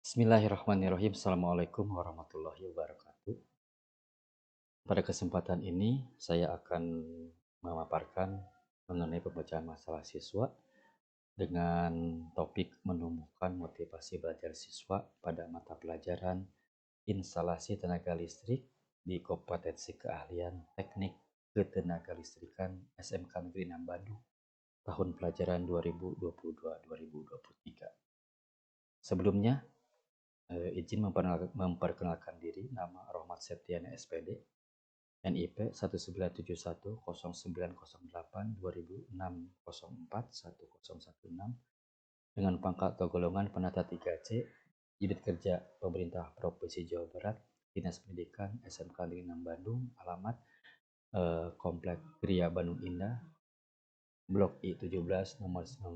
Bismillahirrahmanirrahim. Assalamualaikum warahmatullahi wabarakatuh. Pada kesempatan ini, saya akan memaparkan mengenai pembacaan masalah siswa dengan topik menumbuhkan motivasi belajar siswa pada mata pelajaran instalasi tenaga listrik di kompetensi keahlian teknik ketenagalistrikan SMK Negeri 6 Bandung tahun pelajaran 2022-2023. Sebelumnya, izin memperkenalkan diri. Nama Rohmat Septiana SPD, NIP 197109082006041016 dengan pangkat atau golongan penata 3C, Unit Kerja Pemerintah Provinsi Jawa Barat, Dinas Pendidikan SMK Negeri 6 Bandung, alamat Komplek Gria Bandung Indah, Blok I17 nomor 19,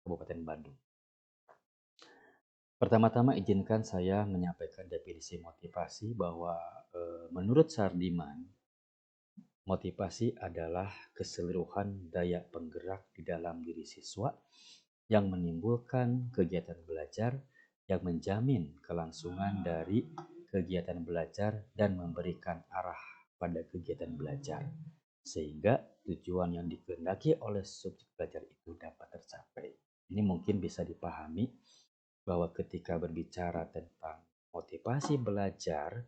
Kabupaten Bandung. Pertama-tama izinkan saya menyampaikan definisi motivasi bahwa menurut Sardiman, motivasi adalah keseluruhan daya penggerak di dalam diri siswa yang menimbulkan kegiatan belajar yang menjamin kelangsungan dari kegiatan belajar dan memberikan arah pada kegiatan belajar, sehingga tujuan yang dikehendaki oleh subjek belajar itu dapat tercapai. Ini mungkin bisa dipahami bahwa ketika berbicara tentang motivasi belajar,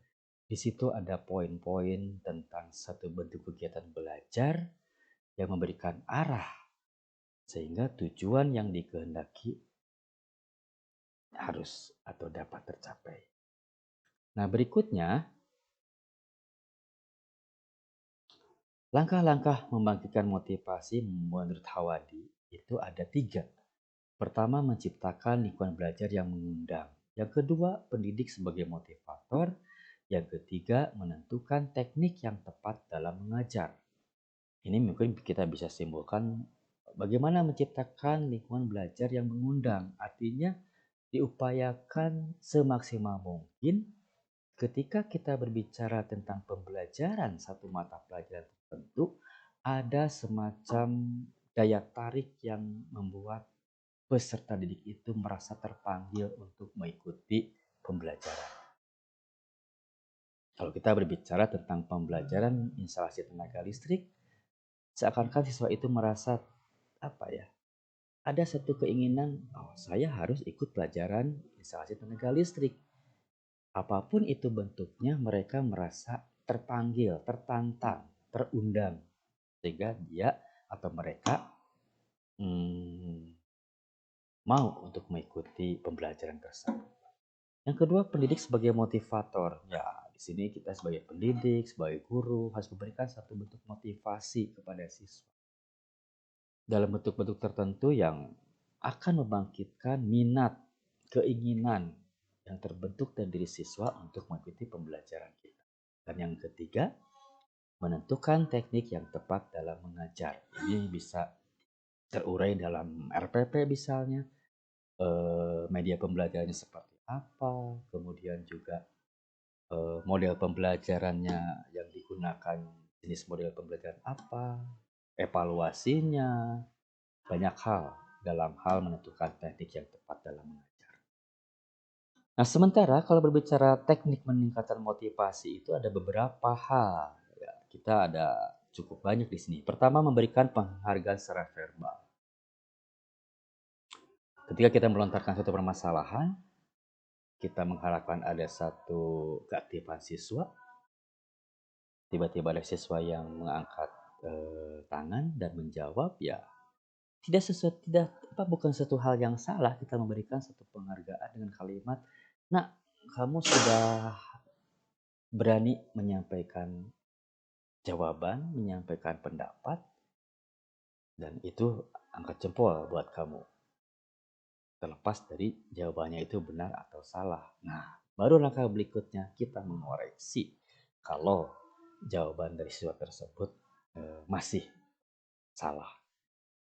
di situ ada poin-poin tentang satu bentuk kegiatan belajar yang memberikan arah sehingga tujuan yang dikehendaki harus atau dapat tercapai. Nah, berikutnya, langkah-langkah membangkitkan motivasi menurut Hawadi itu ada 3. Pertama, menciptakan lingkungan belajar yang mengundang. Yang kedua, pendidik sebagai motivator. Yang ketiga, menentukan teknik yang tepat dalam mengajar. Ini mungkin kita bisa simpulkan bagaimana menciptakan lingkungan belajar yang mengundang. Artinya, diupayakan semaksimal mungkin ketika kita berbicara tentang pembelajaran satu mata pelajaran tertentu, ada semacam daya tarik yang membuat peserta didik itu merasa terpanggil untuk mengikuti pembelajaran. Kalau kita berbicara tentang pembelajaran instalasi tenaga listrik, seakan-akan siswa itu merasa ada satu keinginan, saya harus ikut pelajaran instalasi tenaga listrik. Apapun itu bentuknya, mereka merasa terpanggil, tertantang, terundang, sehingga dia atau mereka mau untuk mengikuti pembelajaran tersebut. Yang kedua, pendidik sebagai motivator. Ya, di sini kita sebagai pendidik, sebagai guru harus memberikan satu bentuk motivasi kepada siswa dalam bentuk-bentuk tertentu yang akan membangkitkan minat, keinginan yang terbentuk dari diri siswa untuk mengikuti pembelajaran kita. Dan yang ketiga, menentukan teknik yang tepat dalam mengajar. Ini bisa terurai dalam RPP misalnya, media pembelajarannya seperti apa, kemudian juga model pembelajarannya yang digunakan, jenis model pembelajaran apa, evaluasinya, banyak hal dalam hal menentukan teknik yang tepat dalam mengajar. Nah, sementara kalau berbicara teknik meningkatkan motivasi itu ada beberapa hal. Ya, kita ada cukup banyak di sini. Pertama, memberikan penghargaan secara verbal. Ketika kita melontarkan suatu permasalahan, kita mengharapkan ada satu keaktifan siswa. Tiba-tiba ada siswa yang mengangkat tangan dan menjawab, ya bukan satu hal yang salah kita memberikan satu penghargaan dengan kalimat, "Nak, kamu sudah berani menyampaikan jawaban, menyampaikan pendapat, dan itu angkat jempol buat kamu. Terlepas dari jawabannya itu benar atau salah." Nah, baru langkah berikutnya kita mengoreksi kalau jawaban dari siswa tersebut masih salah.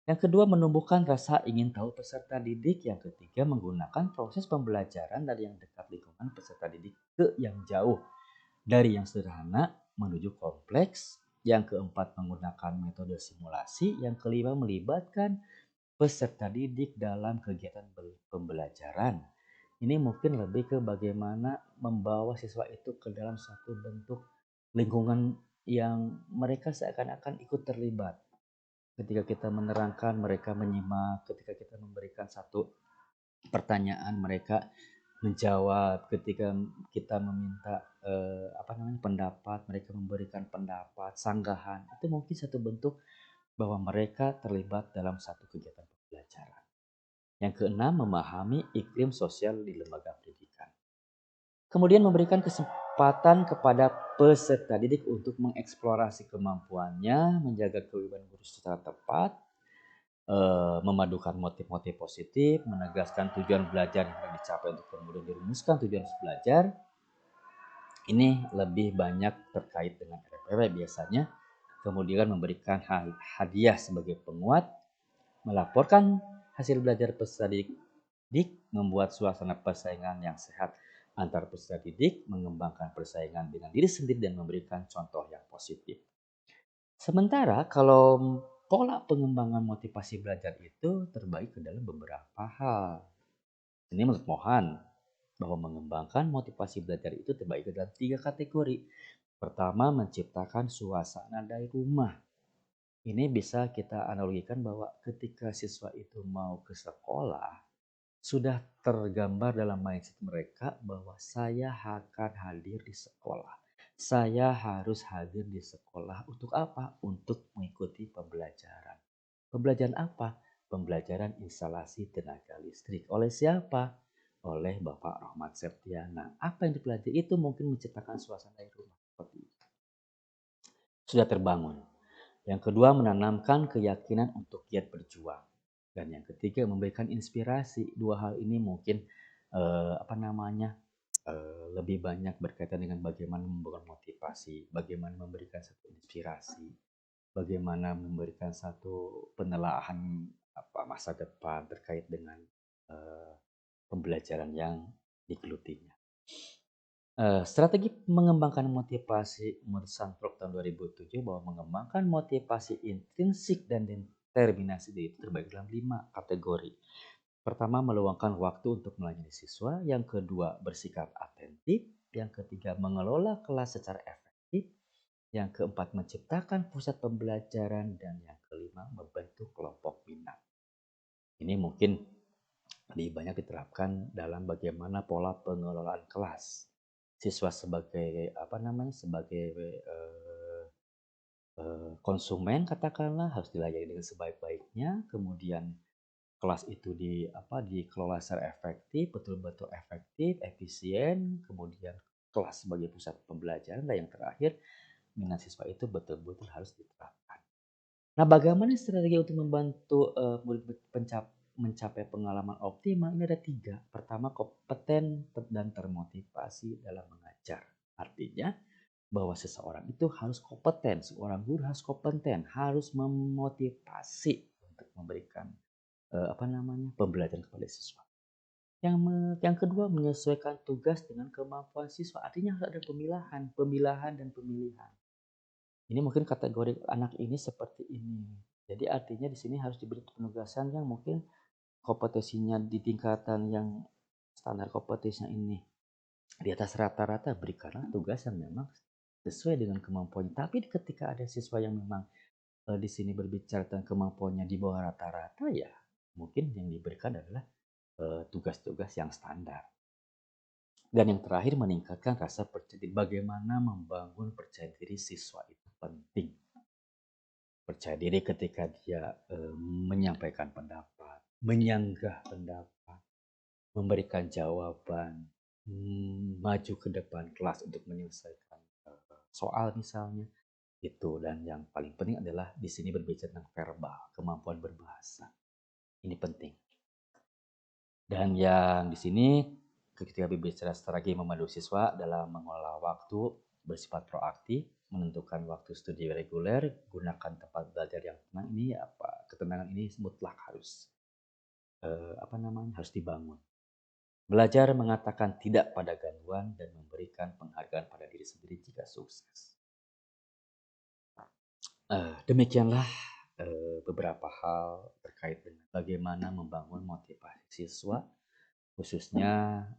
Yang kedua, menumbuhkan rasa ingin tahu peserta didik. Yang ketiga, menggunakan proses pembelajaran dari yang dekat lingkungan peserta didik ke yang jauh, dari yang sederhana menuju kompleks. Yang keempat, menggunakan metode simulasi. Yang kelima, melibatkan peserta didik dalam kegiatan pembelajaran. Ini mungkin lebih ke bagaimana membawa siswa itu ke dalam satu bentuk lingkungan yang mereka seakan-akan ikut terlibat. Ketika kita menerangkan, mereka menyimak. Ketika kita memberikan satu pertanyaan, mereka menjawab. Ketika kita meminta pendapat, mereka memberikan pendapat, sanggahan. Itu mungkin satu bentuk bahwa mereka terlibat dalam satu kegiatan pembelajaran. Yang keenam, memahami iklim sosial di lembaga pendidikan. Kemudian memberikan kesempatan kepada peserta didik untuk mengeksplorasi kemampuannya, menjaga kewibawaan guru secara tepat, memadukan motif-motif positif, menegaskan tujuan belajar yang akan dicapai untuk kemudian dirumuskan tujuan belajar. Ini lebih banyak terkait dengan RPW biasanya. Kemudian memberikan hadiah sebagai penguat, melaporkan hasil belajar peserta didik, membuat suasana persaingan yang sehat antar peserta didik, mengembangkan persaingan dengan diri sendiri dan memberikan contoh yang positif. Sementara kalau pola pengembangan motivasi belajar itu terbagi ke dalam beberapa hal. Ini menurut Mohan, bahwa mengembangkan motivasi belajar itu terbagi ke dalam 3 kategori. Pertama, menciptakan suasana dari rumah. Ini bisa kita analogikan bahwa ketika siswa itu mau ke sekolah, sudah tergambar dalam mindset mereka bahwa saya akan hadir di sekolah. Saya harus hadir di sekolah untuk apa? Untuk mengikuti pembelajaran. Pembelajaran apa? Pembelajaran instalasi tenaga listrik. Oleh siapa? Oleh Bapak Rahmat Septiana. Apa yang dipelajari itu mungkin menciptakan suasana di rumah seperti itu. Sudah terbangun. Yang kedua, menanamkan keyakinan untuk giat berjuang. Dan yang ketiga, memberikan inspirasi. Dua hal ini mungkin lebih banyak berkaitan dengan bagaimana membangun motivasi, bagaimana memberikan satu inspirasi, bagaimana memberikan satu penelaahan masa depan terkait dengan uh, pembelajaran yang digelutinya. Strategi mengembangkan motivasi menurut Sandrock tahun 2007 bahwa mengembangkan motivasi intrinsik dan determinasi diri itu terbagi dalam 5 kategori. Pertama, meluangkan waktu untuk melayani siswa. Yang kedua, bersikap atentif. Yang ketiga, mengelola kelas secara efektif. Yang keempat, menciptakan pusat pembelajaran. Dan yang kelima, membentuk kelompok minat. Ini mungkin lebih banyak diterapkan dalam bagaimana pola pengelolaan kelas. Siswa sebagai konsumen katakanlah harus dilayani dengan sebaik-baiknya, kemudian kelas itu dikelola secara efektif, betul-betul efektif, efisien, kemudian kelas sebagai pusat pembelajaran, dan yang terakhir minat siswa itu betul-betul harus diterapkan. Nah, bagaimana strategi untuk membantu murid mencapai pengalaman optimal? Ini ada 3. Pertama, kompeten dan termotivasi dalam mengajar. Artinya bahwa seseorang itu harus kompeten, seorang guru harus kompeten, harus memotivasi untuk memberikan pembelajaran kepada siswa. Yang kedua, menyesuaikan tugas dengan kemampuan siswa. Artinya harus ada pemilahan dan pemilihan. Ini mungkin kategori anak ini seperti ini. Jadi artinya di sini harus diberi penugasan yang mungkin kompetensinya di tingkatan yang standar kompetensinya ini di atas rata-rata, berikanlah tugas yang memang sesuai dengan kemampuannya. Tapi ketika ada siswa yang memang di sini berbicara tentang kemampuannya di bawah rata-rata, ya mungkin yang diberikan adalah tugas-tugas yang standar. Dan yang terakhir, meningkatkan rasa percaya diri. Bagaimana membangun percaya diri siswa itu penting. Percaya diri ketika dia menyampaikan pendapat, menyanggah pendapat, memberikan jawaban, maju ke depan kelas untuk menyelesaikan soal misalnya itu. Dan yang paling penting adalah di sini berbicara tentang verbal, kemampuan berbahasa. Ini penting. Dan yang di sini ketika berbicara strategi memandu siswa dalam mengelola waktu, bersifat proaktif, menentukan waktu studi reguler, gunakan tempat belajar yang tenang. Ini ketenangan ini mutlak harus harus dibangun. Belajar mengatakan tidak pada gangguan dan memberikan penghargaan pada diri sendiri jika sukses. Demikianlah beberapa hal terkait dengan bagaimana membangun motivasi siswa khususnya